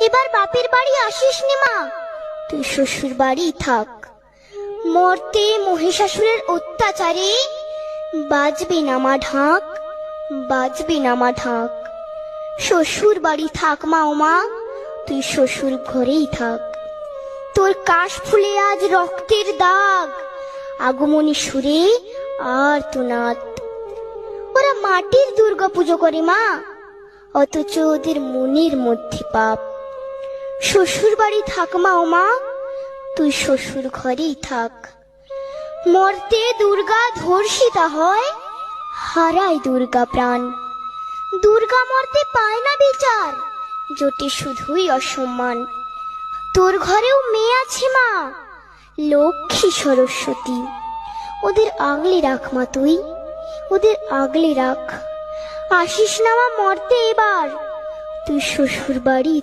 এবার বাপের বাড়ি আসিস নে মা, তুই শ্বশুর বাড়ি থাক। মর্তে মহিষাসুরের অত্যাচারে বাজবে না মা ঢাক, বাজবে না মা ঢাক। শ্বশুর বাড়ি থাক মা ও মা, তুই শ্বশুর ঘরেই থাক। তোর কাশ ফুলে আজ রক্তের দাগ, আগমনী সুরে আর তোনাদ। ওরা মাটির দুর্গা পুজো করে মা, অথচ ওদের মনের মধ্যে পাপ। শ্বশুর বাড়ি থাক মা ও মা, তুই শ্বশুর ঘরেই থাক। মর্তে দুর্গা ধর্ষিতা হয়, হারায় দুর্গা প্রাণ। দুর্গা মর্তে পায় না বিচার, জোটে শুধুই অসম্মান। তোর ঘরেও মেয়ে আছে মা, লক্ষ্মী সরস্বতী, ওদের আগলে রাখ মা তুই, ওদের আগলে রাখ। আসিস না মা মর্তে এবার, তুই শ্বশুর বাড়ি